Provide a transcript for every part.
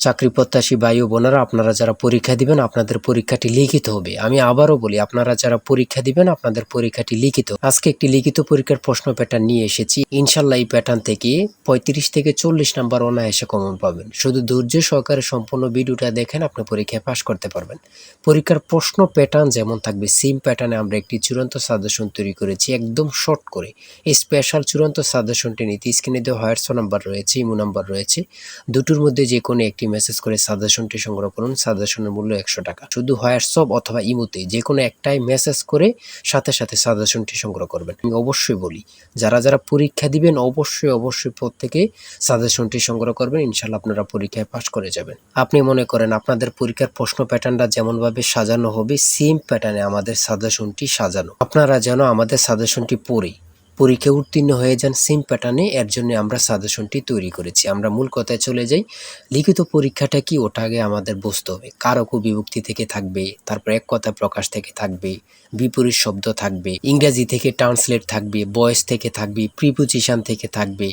চাকরি প্রত্যাশী ভাই ও বোনেরা, আপনারা যারা পরীক্ষা দিবেন আপনাদের পরীক্ষাটি লিখিত হবে। আমি আবারও বলি, আপনারা যারা পরীক্ষা দিবেন আপনাদের পরীক্ষাটি লিখিত। আজকে একটি লিখিত পরীক্ষার প্রশ্ন প্যাটার্ন নিয়ে এসেছি। ইনশাল্লাহ এই প্যাটার্ন থেকে 35 থেকে 40 নাম্বার অনায়াসে কমন পাবেন। শুধু ধৈর্য সহকারে সম্পূর্ণ ভিডিওটা দেখেন, আপনি পরীক্ষায় পাশ করতে পারবেন। পরীক্ষার প্রশ্ন প্যাটার্ন যেমন থাকবে সেম প্যাটার্নে আমরা একটি চূড়ান্ত সাজেশন তৈরি করেছি, একদম শর্ট করে। এই স্পেশাল চূড়ান্ত সাজেশনটি নিতে স্ক্রিনে দেওয়া হোয়াটসঅ্যাপ নাম্বার রয়েছে, ইমো নাম্বার রয়েছে, দুটোর মধ্যে যে কোনো একটি মেসেজ করে সাজেশনটি সংগ্রহ করুন। সাজেশনের মূল্য 100 টাকা। শুধু হোয়াটসঅ্যাপ অথবা ইমোতে যে কোনো একটাই মেসেজ করে সাথে সাথে সাজেশনটি সংগ্রহ করবেন। আমি অবশ্যই বলি, যারা যারা পরীক্ষা দিবেন অবশ্যই প্রত্যেকে সাজেশনটি সংগ্রহ করবেন। ইনশাল্লাহ আপনারা পরীক্ষায় পাশ করে যাবেন। আপনি মনে করেন আপনাদের পরীক্ষার প্রশ্ন প্যাটার্নটা যেমনভাবে সাজানো হবে সেম প্যাটার্নে আমাদের সাজেশনটি সাজানো। আপনারা যেন আমাদের সাজেশনটি পড়ে পরীক্ষা উত্তীর্ণ হয়ে যান সেম প্যাটার্নে, এর জন্য আমরা সাজেশনটি তৈরি করেছি। আমরা মূল কথায় চলে যাই। লিখিত পরীক্ষাটা কি, ওটা আগে আমাদের বুঝতে হবে। কারক ও বিভক্তি থেকে থাকবে, তারপর এক কথা প্রকাশ থেকে থাকবে, বিপরীত শব্দ থাকবে, ইংরেজি থেকে ট্রান্সলেট থাকবে, ভয়েস থেকে থাকবে, প্রিপোজিশন থেকে থাকবে,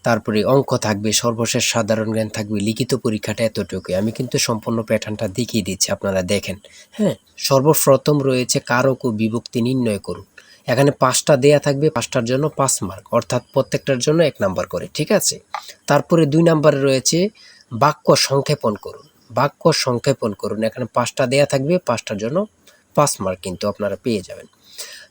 তারপরে অঙ্ক থাকবে, সর্বশেষ সাধারণ জ্ঞান থাকবে। লিখিত পরীক্ষাটা এতটুকুই। আমি কিন্তু সম্পূর্ণ প্যাটার্নটা দেখিয়ে দিচ্ছি, আপনারা দেখেন। হ্যাঁ, সর্বপ্রথম রয়েছে কারক ও বিভক্তি নির্ণয় করুন। এখানে 5টা দেয়া থাকবে, 5টার জন্য 5 মার্ক, অর্থাৎ প্রত্যেকটার জন্য 1 নাম্বার করে, ঠিক আছে। তারপরে 2 নাম্বারে রয়েছে বাক্য সংক্ষেপণ করুন। বাক্য সংক্ষেপণ করুন, এখানে 5টা দেয়া থাকবে, 5টার জন্য 5 মার্ক কিন্তু আপনারা পেয়ে যাবেন।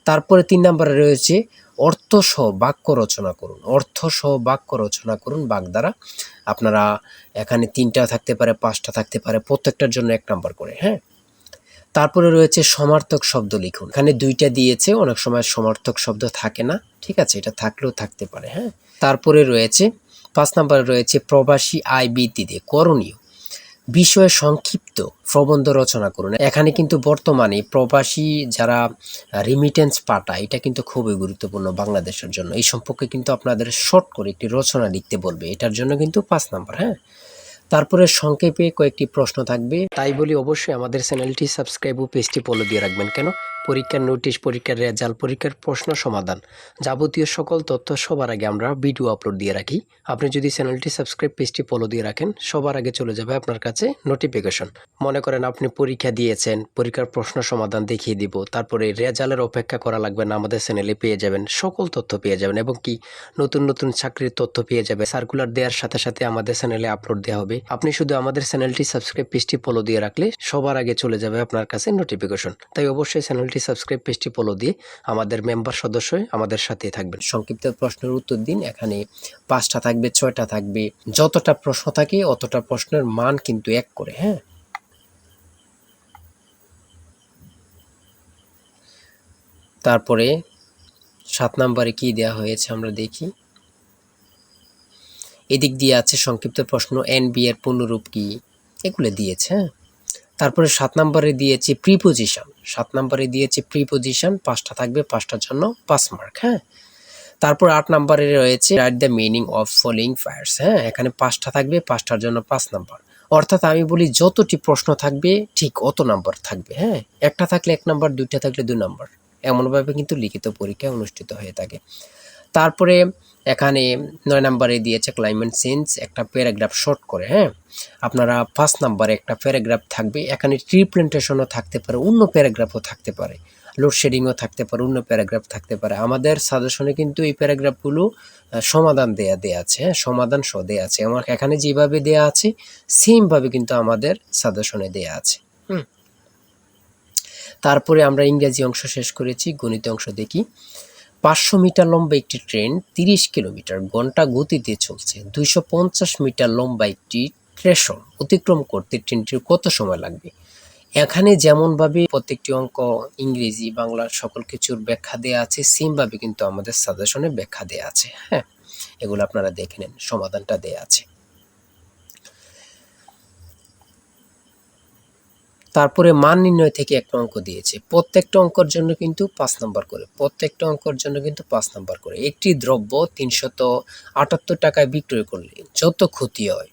তারপরে 3 নাম্বারে রয়েছে অর্থসহ বাক্য রচনা করুন। অর্থসহ বাক্য রচনা করুন বাগধারা। আপনারা এখানে 3টা থাকতে পারে, 5টা থাকতে পারে, প্রত্যেকটার জন্য 1 নাম্বার করে। হ্যাঁ, তারপরে রয়েছে সমার্থক শব্দ লিখুন। এখানে 2টা দিয়েছে, অনেক সময় সমার্থক শব্দ থাকে না, ঠিক আছে, এটা থাকলেও থাকতে পারে। হ্যাঁ, তারপরে রয়েছে 5 নম্বরে রয়েছে প্রবাসী আয় বৃদ্ধিতে করণীয় বিষয়ে সংক্ষিপ্ত প্রবন্ধ রচনা করুন। এখানে কিন্তু বর্তমানে প্রবাসী যারা রিমিটেন্স পাঠায়, এটা কিন্তু খুবই গুরুত্বপূর্ণ বাংলাদেশের জন্য। এই সম্পর্কে কিন্তু আপনাদের শর্ট করে একটি রচনা লিখতে বলবে, এটার জন্য কিন্তু 5 নাম্বার। হ্যাঁ, তারপরে সংক্ষেপে কয়েকটি প্রশ্ন থাকবে। তাই বলি অবশ্যই আমাদের চ্যানেলটি সাবস্ক্রাইব ও পেজটি ফলো দিয়ে রাখবেন। কেন? পরীক্ষার নোটিশ, পরীক্ষার রেজাল্ট, পরীক্ষার প্রশ্ন সমাধান, যাবতীয় সকল তথ্য সবার আগে আমরা ভিডিও আপলোড দিয়ে রাখি। আপনি যদি চ্যানেলটি সাবস্ক্রাইব, পেজটি ফলো দিয়ে রাখেন, সবার আগে চলে যাবে আপনার কাছে নোটিফিকেশন। মনে করেন আপনি পরীক্ষা দিয়েছেন, পরীক্ষার প্রশ্ন সমাধান দেখিয়ে দিব, তারপরে রেজাল্টের অপেক্ষা করা লাগবে না, আমাদের চ্যানেলে পেয়ে যাবেন, সকল তথ্য পেয়ে যাবেন, এবং কি নতুন নতুন চাকরির তথ্য পেয়ে যাবে। সার্কুলার দেওয়ার সাথে সাথে আমাদের চ্যানেলে আপলোড দেওয়া হবে। আপনি শুধু আমাদের চ্যানেলটি সাবস্ক্রাইব, পেজটি ফলো দিয়ে রাখলে সবার আগে চলে যাবে আপনার কাছে নোটিফিকেশন। তাই অবশ্যই চ্যানেলটি সাবস্ক্রাইব, পেজটি ফলো দিয়ে আমাদের মেম্বার সদস্য আমাদের সাথে থাকবেন। সংক্ষিপ্ত প্রশ্নের উত্তর দিন। এখানে 5টা থাকবে, 6টা থাকবে, যতটা প্রশ্ন থাকে অতটা প্রশ্নের মান কিন্তু 1 করে। হ্যাঁ, তারপরে 7 নম্বরে কি দেওয়া হয়েছে আমরা দেখি। এদিক দিয়ে আছে সংক্ষিপ্ত প্রশ্ন, এনবি এর পূর্ণরূপ কি, এগুলো দিয়েছে। হ্যাঁ, তারপরে 7 নম্বরে দিয়েছে প্রিপোজিশন। 7 নম্বরে দিয়েছে প্রিপোজিশন, 5টা থাকবে, 5টার জন্য 5 মার্ক। হ্যাঁ, তারপর 8 নম্বরে রয়েছে write the meaning of following fires. হ্যাঁ, এখানে 5টা থাকবে, 5টার জন্য 5 নাম্বার। অর্থাৎ আমি বলি যতটি প্রশ্ন থাকবে ঠিক অত নাম্বার থাকবে। হ্যাঁ, একটা থাকলে 1 নাম্বার, 2টা থাকলে 2 নাম্বার, এমনভাবে কিন্তু লিখিত পরীক্ষা অনুষ্ঠিত হয়ে থাকে। তারপরে এখানে 9 নম্বরে দিয়েছে ক্লাইমেট চেঞ্জ, একটা প্যারাগ্রাফ শর্ট করে। হ্যাঁ, আপনারা 5 নম্বরে একটা প্যারাগ্রাফ থাকবে, এখানে ট্রি প্ল্যান্টেশনও থাকতে পারে, অন্য প্যারাগ্রাফও থাকতে পারে, লোডশেডিংও থাকতে পারে, অন্য প্যারাগ্রাফ থাকতে পারে। আমাদের সাজেশনে কিন্তু এই প্যারাগ্রাফগুলো সমাধান দেয়া আছে। হ্যাঁ, সমাধান সহ দেয়া আছে। আমার এখানে যেভাবে দেয়া আছে সেমভাবে কিন্তু আমাদের সাজেশনে দেয়া আছে। তারপরে আমরা ইংরেজি অংশ শেষ করেছি, গণিত অংশ দেখি। 500 মিটার লম্বা একটি ট্রেন 30 কিলোমিটার ঘন্টা গতিতে চলছে। 250 মিটার লম্বা একটি স্টেশন অতিক্রম করতে ট্রেনটির কত সময় লাগবে? এখানে যেমনভাবে প্রত্যেকটি অঙ্ক ইংরেজি, বাংলা সকল কিছুর ব্যাখ্যা দেয়া আছে, সেমভাবে কিন্তু আমাদের সাজেশনে ব্যাখ্যা দেয়া আছে। হ্যাঁ, এগুলো আপনারা দেখে নেন, সমাধানটা দেয়া আছে। তারপরে মান নির্ণয় থেকে একটা অঙ্ক দিয়েছে। প্রত্যেকটা অঙ্কের জন্য কিন্তু 5 নাম্বার করে। প্রত্যেকটা অঙ্কের জন্য কিন্তু 5 নাম্বার করে। একটি দ্রব্য 378 টাকায় বিক্রয় করলে যত ক্ষতি হয়,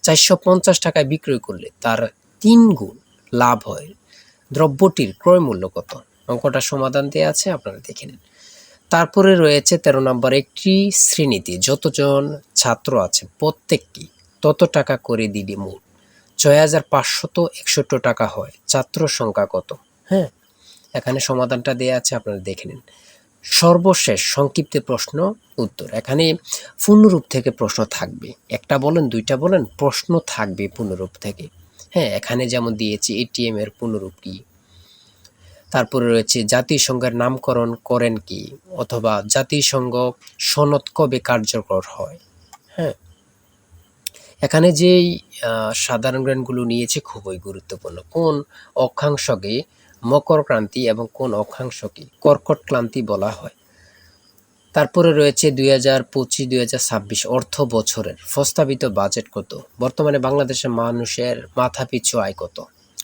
450 টাকায় বিক্রয় করলে তার 3 গুণ লাভ হয়। দ্রব্যটির ক্রয় মূল্য কত? অঙ্কটা সমাধান দেয়া আছে, আপনারা দেখে নিন। তারপরে রয়েছে 13 নম্বর, একটি শ্রেণীতে যতজন ছাত্র আছে প্রত্যেকটি তত টাকা করে দিলে মোট ৬,৫৬১ টাকা হয়। ছাত্র সংখ্যা কত? হ্যাঁ, এখানে সমাধানটা দেয়া আছে, আপনারা দেখে নিন। সর্বশেষ সংক্ষিপ্ত প্রশ্ন উত্তর। এখানে পূর্ণরূপ থেকে প্রশ্ন থাকবে, একটা বলেন দুইটা বলেন, প্রশ্ন থাকবে পূর্ণরূপ থেকে। হ্যাঁ, এখানে যেমন দিয়েছি এটিএম এর পূর্ণরূপ কি, তারপরে রয়েছে জাতিসংঘের নামকরণ করেন কি, অথবা জাতিসংঘ সনদ কবে কার্যকর হয়। হ্যাঁ, এখানে যেই সাধারণ জ্ঞানগুলো নিয়েছে খুবই গুরুত্বপূর্ণ। কোন অক্ষাংশকে মকর ক্রান্তি এবং কোন অক্ষাংশকে কর্কট ক্রান্তি বলা হয়। তারপরে রয়েছে 2025-2026 অর্থ বছরের প্রস্তাবিত বাজেট কত। বর্তমানে বাংলাদেশের মানুষের মাথাপিছু আয় কত।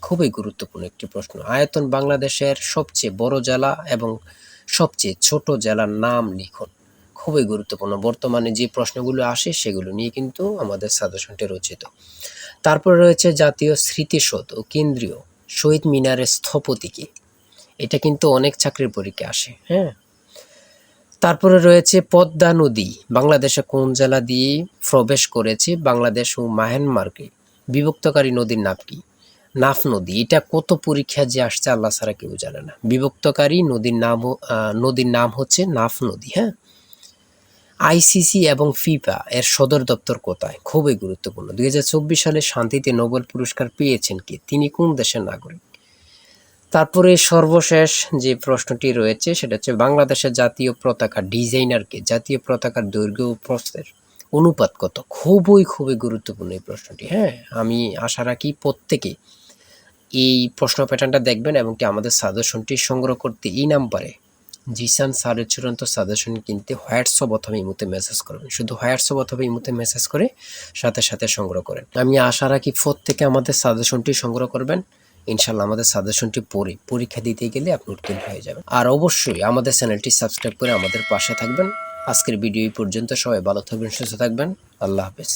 খুবই গুরুত্বপূর্ণ একটি প্রশ্ন। আয়তন বাংলাদেশের সবচেয়ে বড় জেলা এবং সবচেয়ে ছোট জেলার নাম লিখুন। খুবই গুরুত্বপূর্ণ। বর্তমানে যে প্রশ্নগুলো আসে সেগুলো নিয়ে কিন্তু আমাদের সাজেশনটি রচিত। তারপরে রয়েছে জাতীয় স্মৃতিসৌধ ও কেন্দ্রীয় শহীদ মিনারের স্থপতি কে। এটা কিন্তু অনেক চাকরির পরীক্ষায় আসে। হ্যাঁ, তারপরে রয়েছে পদ্মা নদী বাংলাদেশে কোন জেলা দিয়ে প্রবেশ করেছে। বাংলাদেশ ও মায়ানমারকে বিভক্তকারী নদীর নাম কি? নাফ নদী। এটা কত পরীক্ষা যে আসছে আল্লাহ ছাড়া কেউ জানে না। বিভক্তকারী নদীর নাম হচ্ছে নাফ নদী। হ্যাঁ, আইসিসি এবং ফিফা এর সদর দপ্তর কোথায়? খুবই গুরুত্বপূর্ণ। 2024 সালে শান্তিতে নোবেল পুরস্কার পেয়েছেন কে? তিনি কোন দেশের নাগরিক? তারপরে সর্বশেষ যে প্রশ্নটি রয়েছে সেটা হচ্ছে বাংলাদেশের জাতীয় পতাকা ডিজাইনারকে। জাতীয় পতাকার দৈর্ঘ্য ও প্রস্থের অনুপাত কত? খুবই গুরুত্বপূর্ণ এই প্রশ্নটি। হ্যাঁ, আমি আশা রাখি প্রত্যেকে এই প্রশ্ন প্যাটার্নটা দেখবেন এবং কি আমাদের সাজেশনটি সংগ্রহ করতে এই নাম্বারে জিসান স্যারের চূড়ান্ত সাজেশন কিনতে হোয়াটসঅ্যাপ অথবা ইমোতে মেসেজ করবেন। শুধু হোয়াটসঅ্যাপ অথবা ইমোতে মেসেজ করে সাথে সংগ্রহ করেন। আমি আশা রাখি প্রত্যেকে আমাদের সাজেশনটি সংগ্রহ করবেন। ইনশাল্লাহ আমাদের সাজেশনটি পড়ে পরীক্ষা দিতে গেলে আপনি উত্তীর্ণ হয়ে যাবেন। আর অবশ্যই আমাদের চ্যানেলটি সাবস্ক্রাইব করে আমাদের পাশে থাকবেন। আজকের ভিডিও এই পর্যন্ত। সবাই ভালো থাকবেন, সুস্থ থাকবেন। আল্লাহ হাফেজ।